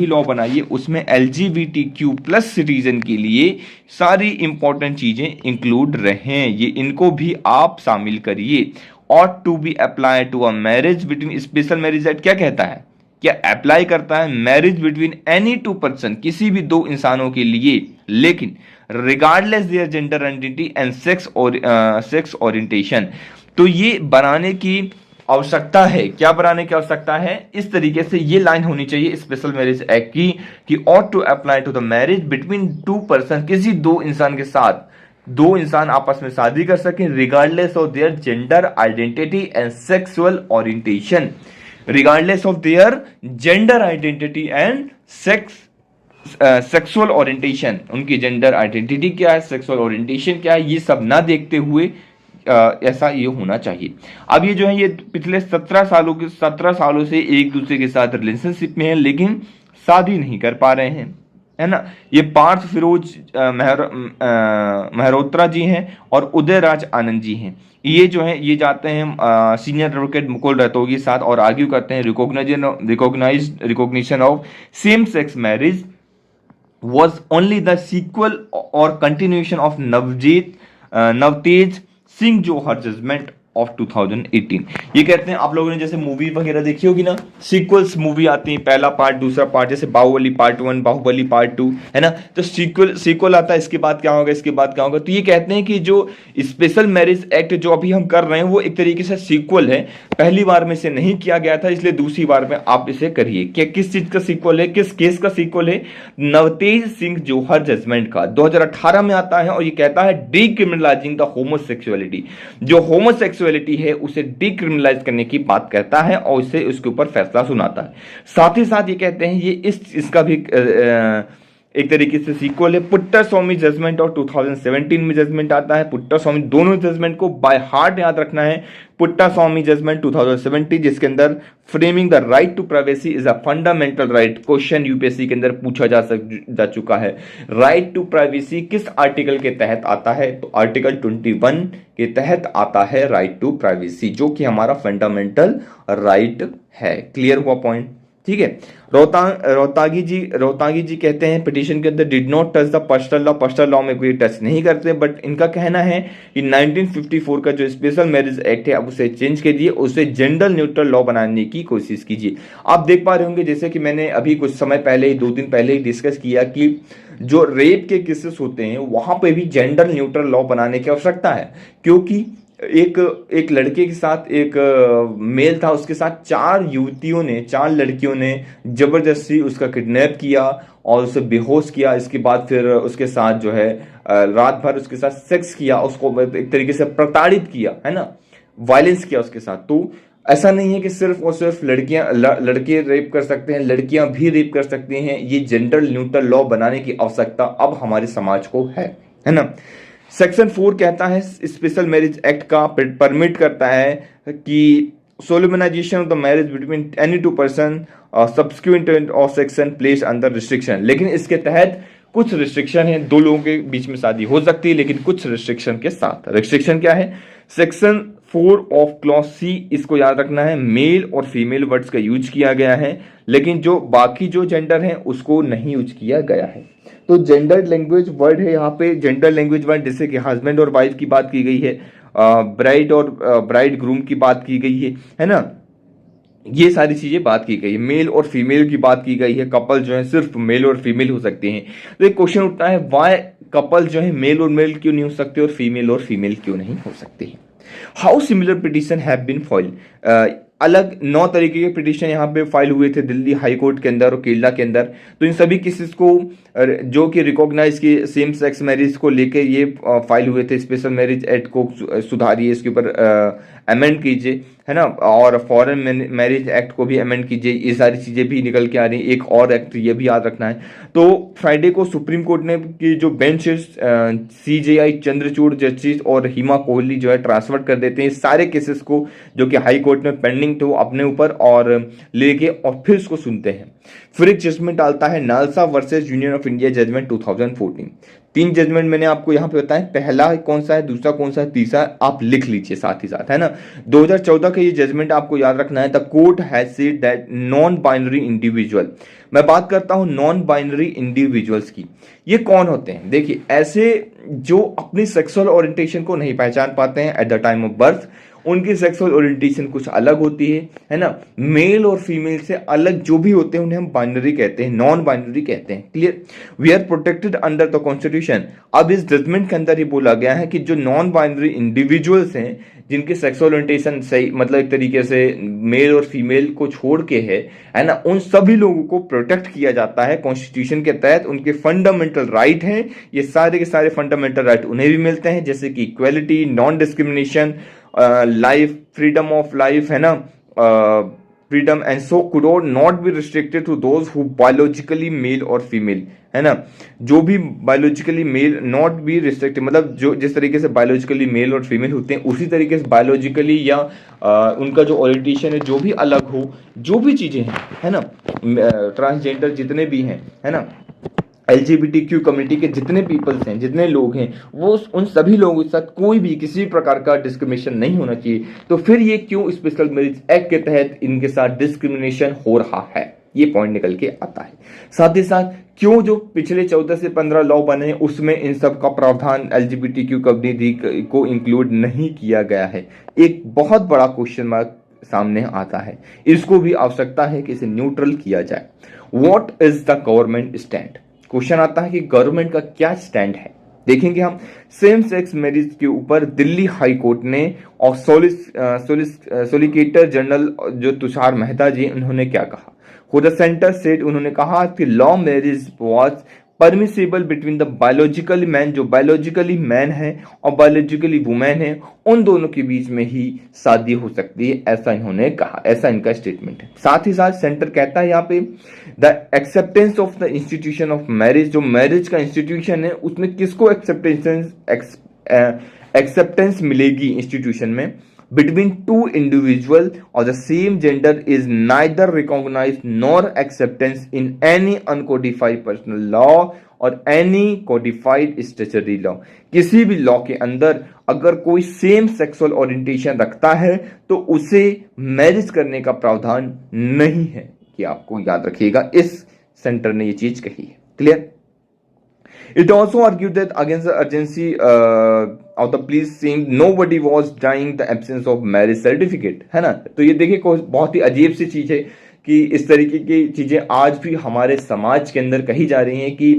A: लॉ बनाइए उसमें LGBTQ+ सिटीजन के लिए सारी इंपॉर्टेंट चीजें इंक्लूड रहें, ये इनको भी आप शामिल करिए। Ought to be apply to a marriage between, special marriage act क्या कहता है, क्या अप्लाई करता है marriage between any two person, किसी भी दो इंसानों के लिए, लेकिन regardless their gender identity and sex orientation. तो ये बनाने की आवश्यकता है, क्या बनाने की आवश्यकता है, इस तरीके से ये लाइन होनी चाहिए स्पेशल मैरिज एक्ट की कि ought to apply to the marriage between two person, किसी दो इंसान के साथ दो इंसान आपस में शादी कर सकें regardless of their gender identity and sexual orientation, regardless of their gender identity and sexual orientation, उनकी जेंडर आइडेंटिटी क्या है, सेक्सुअल ओरिएंटेशन क्या है, ये सब ना देखते हुए ऐसा ये होना चाहिए। अब ये जो है, ये पिछले 17 सालों से एक दूसरे के साथ रिलेशनशिप में है लेकिन शादी नहीं कर पा रहे हैं, है ना। ये पार्थ फिरोज मेहरोत्रा जी हैं और उदय राज आनंद जी हैं। ये जो है ये जाते हैं सीनियर एडवोकेट मुकुल रतोगी के साथ और आर्ग्यू करते हैं recognition of same sex marriage was only the sequel or continuation of Navtej Singh Johar judgment of 2018। ये कहते हैं, आप लोगों ने जैसे मूवी वगैरह देखी होगी ना, सीक्वल्स मूवी आती है, पहला पार्ट दूसरा पार्ट, जैसे बाहुबली पार्ट 1, बाहुबली पार्ट 2, है ना। तो सीक्वल आता है, इसके बाद क्या होगा, इसके बाद क्या होगा। तो ये कहते हैं कि जो स्पेशल मैरिज एक्ट जो अभी हम कर रहे हैं वो एक तरीके से सीक्वल है, पहली बार में से नहीं किया गया था, इसलिए दूसरी बार में आप इसे करिए। क्या किस चीज का सीक्वल है, किस केस का सीक्वल है, नवतेज सिंह जोहर जजमेंट का, 2018 में आता है और ये कहता है डीक्रिमिनलाइजिंग द होमोसेक्सुअलिटी, जो होमोसेक्सुअलिटी है उसे डीक्रिमिनलाइज करने की बात करता है और इसे उसके ऊपर फैसला सुनाता है। साथ ही साथ ये कहते हैं ये इसका भी एक तरीके से सीक्वल है। पुट्टा स्वामी जजमेंट और 2017 में जजमेंट आता है। पुट्टा स्वामी, दोनों जजमेंट को बाय हार्ट याद रखना है। पुट्टा स्वामी जजमेंट 2017 जिसके अंदर framing the right to privacy is a fundamental right, question UPSC के अंदर पूछा जा चुका है। राइट टू प्राइवेसी किस आर्टिकल के तहत आता है, तो आर्टिकल 21 के तहत आता है राइट टू प्राइवेसी, जो कि हमारा फंडामेंटल राइट है। क्लियर हुआ पॉइंट, ठीक है। रोहतागी जी कहते हैं पिटीशन के अंदर did not touch the personal law में कोई टच नहीं करते, बट इनका कहना है कि 1954 का जो स्पेशल मैरिज एक्ट है अब उसे चेंज कीजिए, उसे जेंडर न्यूट्रल लॉ बनाने की कोशिश कीजिए। आप देख पा रहे होंगे जैसे कि मैंने अभी कुछ समय पहले ही 2 दिन पहले ही डिस्कस किया कि जो रेप के केसेस होते हैं वहां पे भी जेंडर न्यूट्रल लॉ बनाने की आवश्यकता है, क्योंकि एक लड़के के साथ एक मेल था, उसके साथ 4 लड़कियों ने जबरदस्ती उसका किडनैप किया और उसे बेहोश किया। इसके बाद फिर उसके साथ जो है रात भर उसके साथ सेक्स किया, उसको एक तरीके से प्रताड़ित किया, है ना, वायलेंस किया उसके साथ। तो ऐसा नहीं है कि सिर्फ और सिर्फ लड़के रेप कर सकते हैं, लड़कियां भी रेप कर सकती हैं। ये जेंडर न्यूट्रल लॉ बनाने की आवश्यकता अब हमारे समाज को है ना। सेक्शन 4 कहता है स्पेशल मैरिज एक्ट का परमिट करता है कि solemnization of the marriage between any two person subsequent of section place under restriction, लेकिन इसके तहत कुछ रिस्ट्रिक्शन है। 2 लोगों के बीच में शादी हो सकती है लेकिन कुछ रिस्ट्रिक्शन के साथ। रिस्ट्रिक्शन क्या है, सेक्शन 4 ऑफ क्लॉज सी, इसको याद रखना है, मेल और फीमेल वर्ड्स का यूज किया गया है लेकिन जो बाकी जो जेंडर है उसको नहीं यूज किया गया है। तो जेंडर लैंग्वेज वर्ड है यहाँ पे, जेंडर लैंग्वेज वर्ड जैसे कि हस्बैंड और वाइफ की बात की गई है, ब्राइड और ब्राइड ग्रूम की बात की गई है ना। ये सारी चीजें बात की गई है। मेल और फीमेल की बात की गई है, कपल जो है सिर्फ मेल और फीमेल हो सकते हैं। तो एक क्वेश्चन उठता है, वाई कपल जो है मेल और मेल क्यों नहीं हो सकते और फीमेल क्यों नहीं हो सकते हैं। How similar petition have been file, अलग 9 तरीके के पिटिशन यहाँ पे फाइल हुए थे दिल्ली हाई कोर्ट के अंदर और केरला के अंदर। तो इन सभी केसेस को जो कि रिकॉग्नाइज किए सेम सेक्स मैरिज को लेके ये फाइल हुए थे। स्पेशल मैरिज एक्ट को सुधारिए, इसके ऊपर अमेंड कीजिए, है ना, और फॉरेन मैरिज एक्ट को भी अमेंड कीजिए। ये सारी चीजें भी निकल के आ रही हैं। एक और एक्ट ये भी याद रखना है। तो फ्राइडे को सुप्रीम कोर्ट ने की जो बेंच CJI चंद्रचूड़ जस्टिस और हिमा कोहली जो है ट्रांसफर कर देते हैं सारे केसेस को जो कि हाई कोर्ट में पेंडिंग थे वो अपने ऊपर और लेके और फिर उसको सुनते हैं। फिर एक जजमेंट डालता है NALSA versus Union of India judgment 2014। 3 judgment मैंने आपको यहाँ पे बताया, पहला कौन सा है, दूसरा कौन सा है, तीसरा आप लिख लीजिए साथ ही साथ, है ना। 2014 का ये जजमेंट आपको याद रखना है। The court has said that non binary individual, मैं बात करता हूं नॉन बाइनरी इंडिविजुअल्स की। ये कौन होते हैं? देखिए, ऐसे जो अपनी सेक्सुअल ओरिएंटेशन को नहीं पहचान पाते हैं at the time of birth, उनकी सेक्सुअल ओरिएंटेशन कुछ अलग होती है ना। मेल और फीमेल से अलग जो भी होते हैं उन्हें हम बाइनरी कहते हैं, नॉन बाइनरी कहते हैं। Clear? We are protected under the constitution. अब इस जजमेंट के अंदर ही बोला गया है कि जो नॉन बाइनरी इंडिविजुअल्स हैं, जिनकी सेक्सुअल ओरिएंटेशन सही मतलब एक तरीके से मेल और फीमेल को छोड़ के है ना, उन सभी लोगों को प्रोटेक्ट किया जाता है कॉन्स्टिट्यूशन के तहत। उनके फंडामेंटल राइट हैं, ये सारे के सारे फंडामेंटल राइट उन्हें भी मिलते हैं, जैसे कि equality, non discrimination, life, freedom of life, है ना, freedom and so could not be restricted to those who biologically male और फीमेल, है ना। जो भी biologically male not be restricted, मतलब जो जिस तरीके से बायोलॉजिकली मेल और फीमेल होते हैं उसी तरीके से बायोलॉजिकली या उनका जो ओरिएंटेशन है जो भी अलग हो, जो भी चीजें हैं, है ना, ट्रांसजेंडर जितने भी हैं, है ना, LGBTQ कम्युनिटी के जितने पीपल्स हैं, जितने लोग हैं, वो उन सभी लोगों के साथ कोई भी किसी भी प्रकार का डिस्क्रिमिनेशन नहीं होना चाहिए। तो फिर ये क्यों स्पेशल मैरिज एक्ट के तहत इनके साथ डिस्क्रिमिनेशन हो रहा है, ये पॉइंट निकल के आता है। साथ ही साथ क्यों जो पिछले 14 से 15 लॉ बने हैं उसमें इन सब का प्रावधान LGBTQ कम्युनिटी को इंक्लूड नहीं किया गया है, एक बहुत बड़ा क्वेश्चन मार्क सामने आता है। इसको भी आवश्यकता है कि इसे न्यूट्रल किया जाए। What is the government stand? Question आता है कि गवर्नमेंट का क्या स्टैंड है। देखेंगे हम सेम सेक्स मैरिज के ऊपर दिल्ली हाई कोर्ट ने और सोलिसिटर जनरल जो तुषार मेहता जी, उन्होंने क्या कहा। फॉर द सेंटर सेट, उन्होंने कहा कि law marriage was permissible between the biologically man, जो बायोलॉजिकली मैन है और बायोलॉजिकली वुमेन है, उन दोनों के बीच में ही शादी हो सकती है, ऐसा इन्होंने कहा, ऐसा इनका स्टेटमेंट है। साथ ही साथ सेंटर कहता है यहाँ पे the acceptance of the institution of marriage, जो मैरिज का इंस्टीट्यूशन है उसमें किसको एक्सेप्टेंस मिलेगी इंस्टीट्यूशन में, between two individual or the same gender is neither recognized nor acceptance in any uncodified personal law और any codified statutory law। किसी भी लॉ के अंदर अगर कोई सेम सेक्सुअल ओरिएंटेशन रखता है तो उसे मैरिज करने का प्रावधान नहीं है, कि आपको याद रखिएगा, इस सेंटर ने ये चीज कही है। Clear? It also argued that against the urgency of the police saying nobody was denying the absence of marriage certificate, है ना। तो ये देखिए बहुत ही अजीब सी चीज है कि इस तरीके की चीजें आज भी हमारे समाज के अंदर कही जा रही हैं कि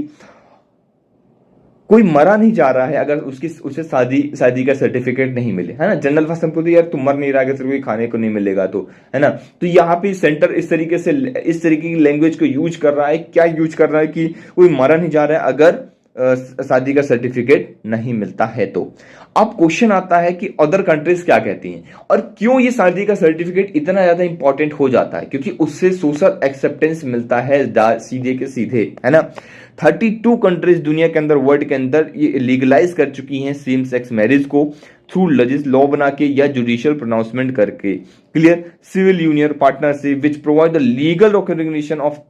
A: कोई मरा नहीं जा रहा है अगर उसे शादी का सर्टिफिकेट नहीं मिले, है ना। जनरल फर्स्ट हमको तो यार तुम मर नहीं रहा है, कोई खाने को नहीं मिलेगा तो, है ना। तो यहाँ पे सेंटर इस तरीके की लैंग्वेज को यूज कर रहा है। क्या यूज कर रहा है कि कोई मरा नहीं जा रहा है अगर शादी का सर्टिफिकेट नहीं मिलता है तो। अब क्वेश्चन आता है कि अदर कंट्रीज क्या कहती हैं और क्यों ये शादी का सर्टिफिकेट इतना ज्यादा इंपॉर्टेंट हो जाता है, क्योंकि उससे सोशल एक्सेप्टेंस मिलता है सीधे के सीधे, है ना। 32 कंट्रीज दुनिया के अंदर, वर्ल्ड के अंदर ये लीगलाइज कर चुकी हैं सेम सेक्स मैरिज को थ्रू लॉ बना के या जुडिशियल प्रोनाउंसमेंट करके। Clear? Civil union partnership which provide the legal recognition of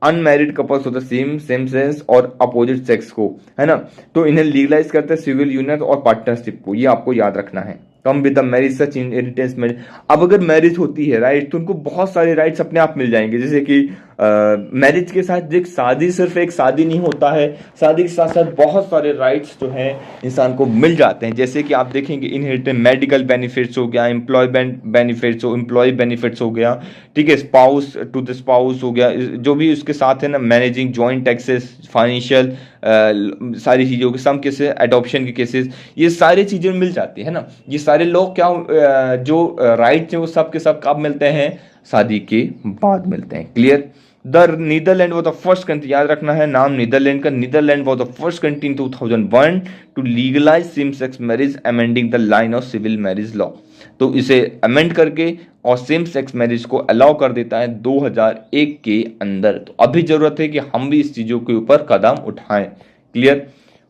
A: unmarried couples of the same sex और अपोजिट सेक्स को, है ना। तो इन्हें लीगलाइज करते हैं सिविल यूनियन और पार्टनरशिप को, ये आपको याद रखना है। Come with the marriage such inheritance marriage. अब अगर मैरिज होती है राइट, तो उनको बहुत सारे राइट्स अपने आप मिल जाएंगे, जैसे कि
B: मैरिज के साथ देख, शादी सिर्फ एक शादी नहीं होता है, शादी के साथ साथ बहुत सारे राइट्स जो हैं इंसान को मिल जाते हैं। जैसे कि आप देखेंगे इनहेरिटेंस, मेडिकल बेनिफिट्स हो गया, एम्प्लॉयमेंट बेनिफिट्स एम्प्लॉय बेनिफिट्स हो गया, ठीक है, स्पाउस टू द स्पाउस हो गया, जो भी उसके साथ है ना, मैनेजिंग जॉइंट टैक्सेस, फाइनेंशियल सारी चीज़ों के सम केसेस, एडॉप्शन के केसेस, ये सारी चीज़ें मिल जाती है ना। ये सारे लोग क्या जो राइट्स हैं वो सब के सब कब मिलते हैं? शादी के बाद मिलते हैं। Clear? The Netherland was the first country, याद रखना है नाम नीदरलैंड का। Netherland was the first country in 2001 to legalise same sex marriage, amending the line of civil marriage law. तो इसे अमेंड करके और सेम सेक्स मैरिज को अलाउ कर देता है 2001 के अंदर। तो अभी जरूरत है कि हम भी इस चीजों के ऊपर कदम उठाएं। क्लियर?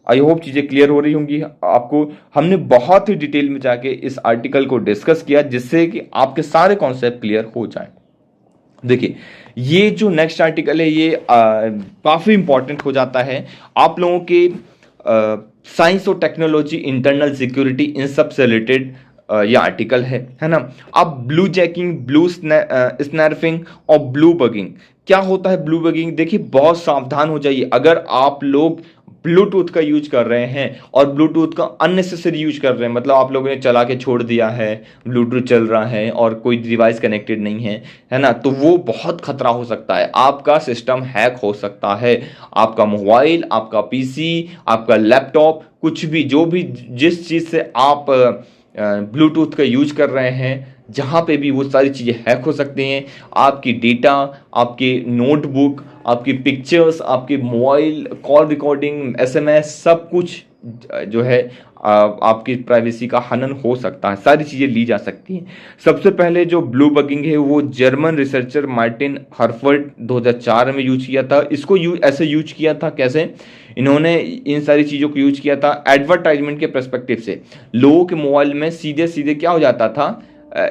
B: आई होप चीजें क्लियर हो रही होंगी आपको। हमने बहुत ही डिटेल में जाके इस आर्टिकल को डिस्कस किया जिससे कि आपके सारे कॉन्सेप्ट क्लियर हो जाएं। देखिए, ये जो नेक्स्ट आर्टिकल है ये काफी इंपॉर्टेंट हो जाता है आप लोगों के साइंस और टेक्नोलॉजी, इंटरनल सिक्योरिटी, इन सब से रिलेटेड ये आर्टिकल है ना। अब ब्लू जैकिंग, ब्लू स्नैर्फिंग और ब्लू बगिंग, क्या होता है ब्लू बगिंग? देखिए, बहुत सावधान हो जाइए। अगर आप लोग ब्लूटूथ का यूज कर रहे हैं और ब्लूटूथ का अननेसेसरी यूज कर रहे हैं, मतलब आप लोगों ने चला के छोड़ दिया है, ब्लूटूथ चल रहा है और कोई डिवाइस कनेक्टेड नहीं है ना, तो वो बहुत खतरा हो सकता है। आपका सिस्टम हैक हो सकता है, आपका मोबाइल, आपका पीसी, आपका लैपटॉप, कुछ भी, जो भी जिस चीज से आप ब्लूटूथ का यूज कर रहे हैं, जहाँ पे भी वो सारी चीज़ें हैक हो सकती हैं। आपकी डेटा, आपके नोटबुक, आपकी पिक्चर्स, आपके मोबाइल कॉल रिकॉर्डिंग, एसएमएस, सब कुछ जो है आपकी प्राइवेसी का हनन हो सकता है, सारी चीज़ें ली जा सकती हैं। सबसे पहले जो ब्लू बगिंग है वो जर्मन रिसर्चर मार्टिन हर्फर्ड 2004 में यूज किया था। इसको ऐसे यूज किया था, कैसे? इन्होंने इन सारी चीज़ों को यूज किया था एडवर्टाइजमेंट के पर्सपेक्टिव से। लोगों के मोबाइल में सीधे सीधे क्या हो जाता था,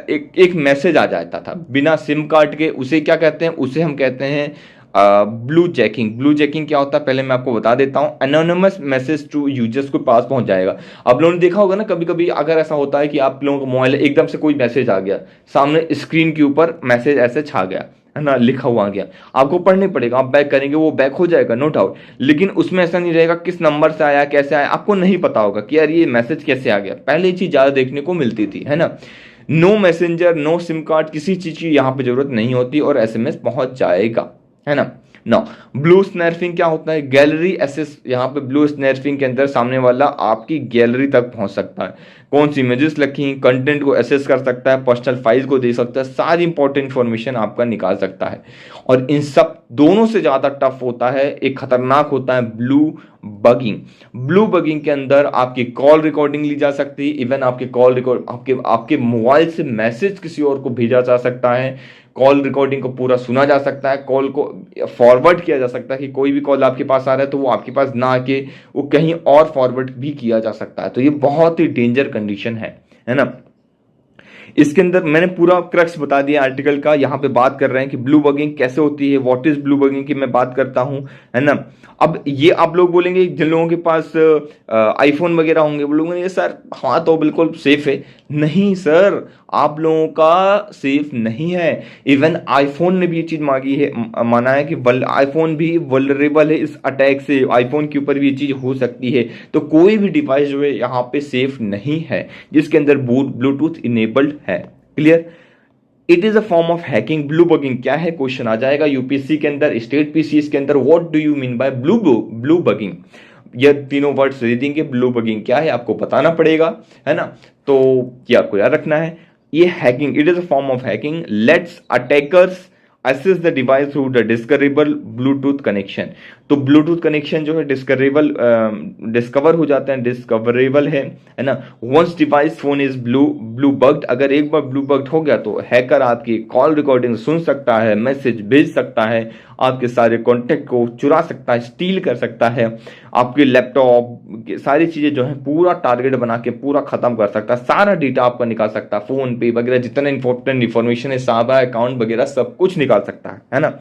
B: एक मैसेज आ जाता था बिना सिम कार्ड के। उसे क्या कहते हैं? उसे हम कहते हैं ब्लू जैकिंग। ब्लू जैकिंग क्या होता है पहले मैं आपको बता देता हूँ। एनोनिमस मैसेज टू यूजर्स को पास पहुंच जाएगा। आप लोगों ने देखा होगा ना, कभी कभी अगर ऐसा होता है कि आप लोगों का मोबाइल एकदम से कोई मैसेज आ गया, सामने स्क्रीन के ऊपर मैसेज ऐसे छा गया है ना, लिखा हुआ आ गया, आपको पढ़ने पड़ेगा, आप बैक करेंगे, वो बैक हो जाएगा नो डाउट, लेकिन उसमें ऐसा नहीं रहेगा किस नंबर से आया, कैसे आया, आपको नहीं पता होगा कि यार ये मैसेज कैसे आ गया। पहले ये चीज ज्यादा देखने को मिलती थी, है ना। No messenger, no sim card, किसी चीज की यहाँ पे जरूरत नहीं होती और एसएमएस पहुंच जाएगा, है ना। ना ब्लू स्नैर्फिंग क्या होता है? Gallery access. यहाँ पे ब्लू स्नैर्फिंग के अंदर सामने वाला आपकी गैलरी तक पहुंच सकता है, कौन सी इमेजेस रखी, कंटेंट को एसेस कर सकता है, पर्सनल फाइल्स को दे सकता है, सारी इंपॉर्टेंट इंफॉर्मेशन आपका निकाल सकता है। और इन सब दोनों से ज्यादा टफ होता है, एक खतरनाक होता है ब्लू बगिंग। ब्लू बगिंग के अंदर आपकी कॉल रिकॉर्डिंग ली जा सकती है, इवन आपके कॉल रिकॉर्ड, आपके मोबाइल से मैसेज किसी और को भेजा जा सकता है, कॉल रिकॉर्डिंग को पूरा सुना जा सकता है, कॉल को फॉरवर्ड किया जा सकता है कि कोई भी कॉल आपके पास आ रहा है तो वो आपके पास ना आके वो कहीं और फॉरवर्ड भी किया जा सकता है। तो ये बहुत ही डेंजर कंडीशन है ना। इसके अंदर मैंने पूरा क्रक्स बता दिया आर्टिकल का। यहाँ पे बात कर रहे हैं कि ब्लू बगिंग कैसे होती है, व्हाट इज ब्लू बगिंग की मैं बात करता हूँ, है ना। अब ये आप लोग बोलेंगे, जिन लोगों के पास आईफोन वगैरह होंगे वो लोग ये सर हाँ तो बिल्कुल सेफ है। नहीं सर, आप लोगों का सेफ नहीं है। इवन आईफोन ने भी ये चीज मांगी है, माना है कि आईफोन भी वल्नरेबल है इस अटैक से, आईफोन के ऊपर भी ये चीज हो सकती है। तो कोई भी डिवाइस जो है यहाँ पे सेफ नहीं है जिसके अंदर ब्लूटूथ इनेबल्ड है। Clear? It is a form of hacking. Blue bugging क्या है, क्वेश्चन आ जाएगा यूपीएससी के अंदर, स्टेट पीसीएस के अंदर। What do you mean by blue bugging? ये तीनों वर्ड्स दे देंगे, ब्लू बगिंग क्या है आपको बताना पड़ेगा, है ना। तो ये आपको याद रखना है, ये hacking, it is a form of hacking. Lets attackers access the device through the discoverable Bluetooth connection. तो ब्लूटूथ कनेक्शन जो है डिस्कवर हो जाता है, डिस्कवरेबल है ना। Once device phone is blue bugged, अगर एक बार ब्लू बग्ड हो गया तो हैकर आपकी कॉल रिकॉर्डिंग सुन सकता है, मैसेज भेज सकता है, आपके सारे कॉन्टेक्ट को चुरा सकता है, स्टील कर सकता है, आपके लैपटॉप सारी चीजें जो है पूरा टारगेट बना के पूरा खत्म कर सकता है, सारा डेटा आपका निकाल सकता है, फोन पे वगैरह जितना इंपॉर्टेंट इंफॉर्मेशन है, सारा अकाउंट वगैरह सब कुछ निकाल सकता है ना।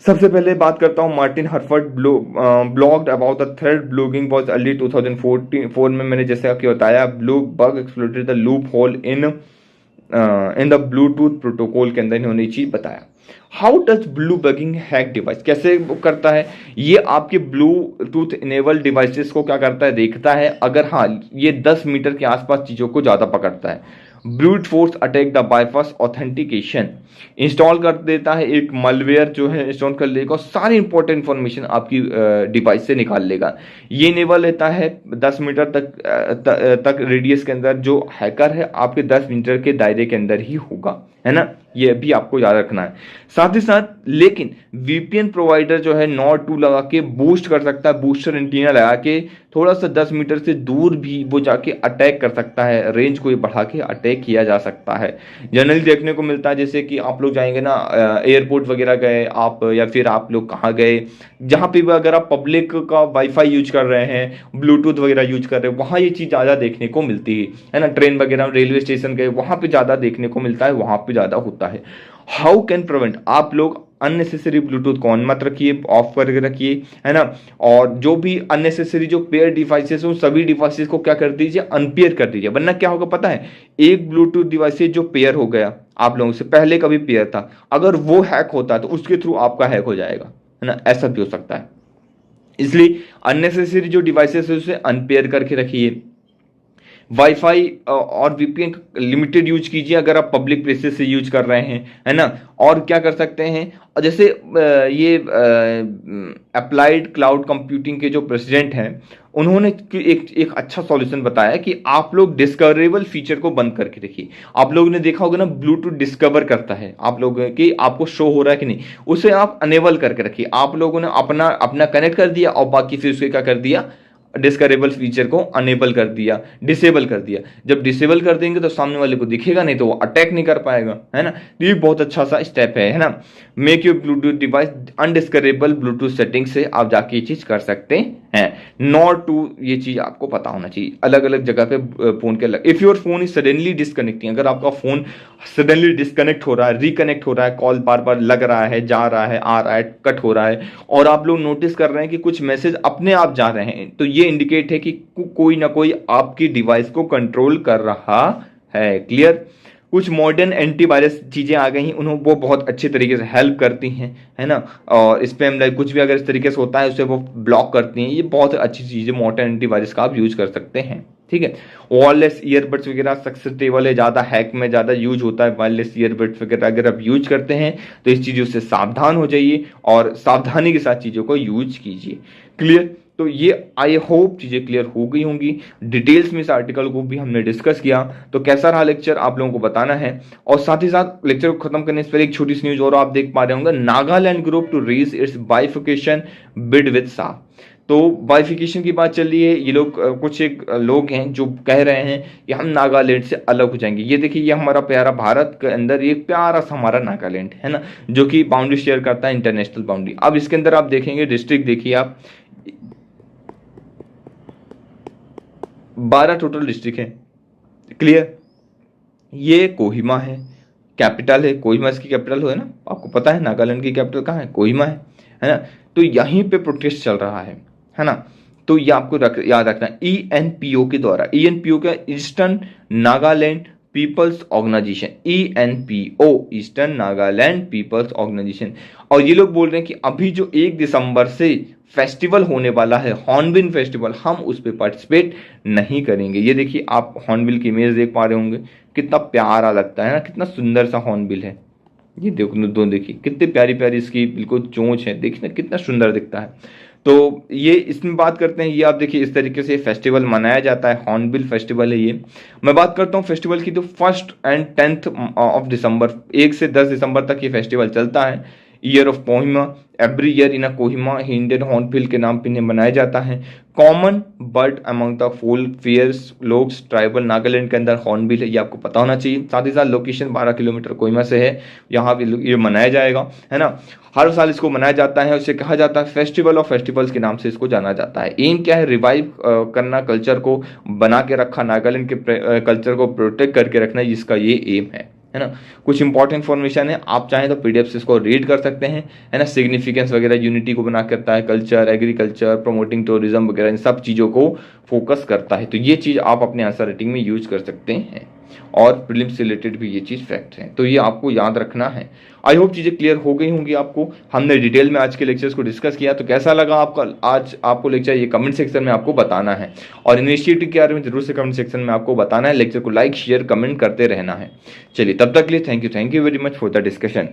B: सबसे पहले बात करता हूं Martin Herfurt blogged about the thread blogging was early 2014 में मैंने जैसे कि बताया, blue bug exploited the loophole in the Bluetooth protocol के अंदर इन्होंने चीज बताया। How does blue bugging hack device, कैसे वो करता है? ये आपके ब्लूटूथ इनेबल डिवाइसेस को क्या करता है, देखता है अगर हाँ ये 10 मीटर के आसपास चीज़ों को ज़्यादा पकड़ता है, brute force attack the bypass authentication, install कर देता है, एक मलवेयर जो है इंस्टॉल कर लेगा और सारी इंपॉर्टेंट इंफॉर्मेशन आपकी डिवाइस से निकाल लेगा। ये इनेबल लेता है 10 मीटर तक रेडियस के अंदर, जो हैकर है आपके 10 मीटर के दायरे के अंदर ही होगा, है ना, ये भी आपको याद रखना है। साथ ही साथ लेकिन वीपीएन प्रोवाइडर जो है नॉट 2 लगा के बूस्ट कर सकता है, बूस्टर एंटीना लगा के थोड़ा सा 10 मीटर से दूर भी वो जाके अटैक कर सकता है, रेंज को ये बढ़ा के अटैक किया जा सकता है। जनरली देखने को मिलता है जैसे कि आप लोग जाएंगे ना एयरपोर्ट वगैरह गए आप, या फिर आप लोग कहाँ गए जहाँ पे भी अगर आप पब्लिक का वाईफाई यूज कर रहे हैं, ब्लूटूथ वगैरह यूज कर रहे हैं, वहाँ ये चीज़ ज़्यादा देखने को मिलती है ना। ट्रेन वगैरह रेलवे स्टेशन गए वहाँ पे ज़्यादा देखने को मिलता है, वहाँ पे ज़्यादा होता है। हाउ कैन प्रिवेंट, आप लोग अननेसेसरी ब्लूटूथ को ऑन मत रखिए, ऑफ करके रखिए, है ना। और जो भी अननेसेसरी जो पेयर डिवाइसेस उन सभी डिवाइसेस को क्या कर दीजिए, अनपेयर कर दीजिए, वरना क्या होगा पता है, एक ब्लूटूथ डिवाइस जो पेयर हो गया आप लोगों से पहले कभी पेयर था, अगर वो हैक होता है तो उसके थ्रू आपका हैक हो जाएगा, है ना, ऐसा भी हो सकता है। इसलिए अननेसेसरी जो डिवाइसेस है उसे अनपेयर करके रखिए। वाईफाई और वीपीएन लिमिटेड यूज कीजिए अगर आप पब्लिक प्लेसेस से यूज कर रहे हैं, है ना। और क्या कर सकते हैं, और जैसे ये अप्लाइड क्लाउड कंप्यूटिंग के जो प्रेसिडेंट हैं उन्होंने एक अच्छा सॉल्यूशन बताया कि आप लोग डिस्कवरेबल फीचर को बंद करके रखिए। आप लोगों ने देखा होगा ना ब्लूटूथ डिस्कवर करता है आप लोग कि आपको शो हो रहा है कि नहीं, उसे आप अनेबल करके रखिए। आप लोगों ने अपना कनेक्ट कर दिया और बाकी फिर उसके क्या कर दिया, डिस्कवरेबल फीचर को अनेबल कर दिया, डिसेबल कर दिया। जब डिसेबल कर देंगे तो सामने वाले को दिखेगा नहीं, तो वो अटैक नहीं कर पाएगा, है ना। तो ये बहुत अच्छा सा स्टेप है ना। Make your Bluetooth device undiscoverable, Bluetooth setting से आप जाके ये चीज कर सकते हैं। नॉट टू, ये चीज आपको पता होना चाहिए, अलग अलग जगह पे फोन के अलग। If your phone is suddenly disconnecting, अगर आपका फोन सडनली डिस्कनेक्ट हो रहा है, रिकनेक्ट हो रहा है, कॉल बार बार लग रहा है, जा रहा है, आ रहा है, कट हो रहा है, और आप लोग नोटिस कर रहे हैं कि कुछ मैसेज अपने आप जा रहे हैं, तो ये इंडिकेट है कि कोई ना कोई आपकी डिवाइस को कंट्रोल कर रहा है। क्लियर। कुछ मॉडर्न एंटीवायरस चीजें आ गई हैं, उन्होंने वो बहुत अच्छे तरीके से हेल्प करती हैं, है ना। और स्पैम लाइक कुछ भी अगर इस तरीके से होता है उसे वो ब्लॉक करती हैं। ये बहुत अच्छी चीज़ है, मॉडर्न एंटीवायरस का आप यूज कर सकते हैं, ठीक है। वायरलेस ईयरबड्स वगैरह सक्सेसटेबल है, ज़्यादा हैक में ज़्यादा यूज होता है वायरलेस ईयरबड्स वगैरह, अगर आप यूज करते हैं तो इस चीज़ों से सावधान हो जाइए और सावधानी के साथ चीज़ों को यूज कीजिए। क्लियर। तो ये आई होप चीज़ें क्लियर हो गई होंगी। डिटेल्स में इस आर्टिकल को भी हमने डिस्कस किया, तो कैसा रहा लेक्चर आप लोगों को बताना है। और साथ ही साथ लेक्चर को खत्म करने से पहले एक छोटी सी न्यूज और आप देख पा रहे होंगे, Nagaland group to raise its bifurcation bid with Shah. तो बाइफिकेशन की बात चल रही है, ये लोग कुछ एक लोग हैं जो कह रहे हैं कि हम नागालैंड से अलग हो जाएंगे। ये देखिए, ये हमारा प्यारा भारत के अंदर एक प्यारा सा हमारा नागालैंड है ना, जो कि बाउंड्री शेयर करता है, इंटरनेशनल बाउंड्री। अब इसके अंदर आप देखेंगे डिस्ट्रिक्ट, देखिए आप 12 टोटल डिस्ट्रिक्ट है। क्लियर। ये कोहिमा है, कैपिटल है कोहिमा, इसकी कैपिटल है ना, आपको पता है नागालैंड की कैपिटल कहाँ है, कोहिमा है ना। तो यहीं पे प्रोटेस्ट चल रहा है ना। तो ये आपको याद रखना, ENPO के द्वारा, ENPO का eastern Nagaland people's organisation, ENPO eastern Nagaland people's organisation. और ये लोग बोल रहे हैं कि अभी जो 1 दिसंबर से फेस्टिवल होने वाला है, हॉर्नबिल फेस्टिवल, हम उस पर पार्टिसिपेट नहीं करेंगे। ये देखिए आप हॉर्नबिल की इमेज देख पा रहे होंगे, कितना प्यारा लगता है ना, कितना सुंदर सा हॉर्नबिल है। ये देखो, देखिए कितनी प्यारी प्यारी इसकी बिल्कुल चोंच है, देखिए ना कितना सुंदर दिखता है। तो ये इसमें बात करते हैं, ये आप देखिए इस तरीके से फेस्टिवल मनाया जाता है, हॉर्नबिल फेस्टिवल है ये। मैं बात करता हूँ फेस्टिवल की, तो 1 और 10 ऑफ दिसंबर, 1 से 10 दिसंबर तक ये फेस्टिवल चलता है। Year of Kohima, every year in Kohima Indian hornbill के नाम पे इन्हें मनाया जाता है। Common bird among the full fairs logs tribal, Nagaland के अंदर हॉर्नबिल है, ये आपको पता होना चाहिए। साथ ही साथ लोकेशन 12 किलोमीटर कोहिमा से है, यहाँ भी ये मनाया जाएगा, है ना। हर साल इसको मनाया जाता है, उसे कहा जाता है फेस्टिवल ऑफ फेस्टिवल्स के नाम से इसको जाना जाता है। एम क्या है, रिवाइव करना, कल्चर को बना के रखा, नागालैंड के कल्चर को प्रोटेक्ट करके रखना, इसका ये एम है ना। कुछ इंपॉर्टेंट इन्फॉर्मेशन है, आप चाहें तो पीडीएफ से इसको रीड कर सकते हैं, है ना। सिग्निफिकेंस वगैरह यूनिटी को बना करता है, कल्चर, एग्रीकल्चर, प्रमोटिंग टूरिज्म वगैरह इन सब चीज़ों को फोकस करता है। तो ये चीज़ आप अपने आंसर राइटिंग में यूज कर सकते हैं। और प्रीलिम्स से रिलेटेड भी ये चीज़ फैक्ट है, तो ये आपको याद रखना है। आई होप चीज़ें क्लियर हो गई होंगी आपको। हमने डिटेल में आज के लेक्चर्स को डिस्कस किया, तो कैसा लगा आपका आज आपको लेक्चर, ये कमेंट सेक्शन में आपको बताना है, और इनिशिएटिव के बारे में जरूर से कमेंट सेक्शन में आपको बताना है। लेक्चर को लाइक शेयर कमेंट करते रहना है। चलिए तब तक के लिए thank you very much for the discussion.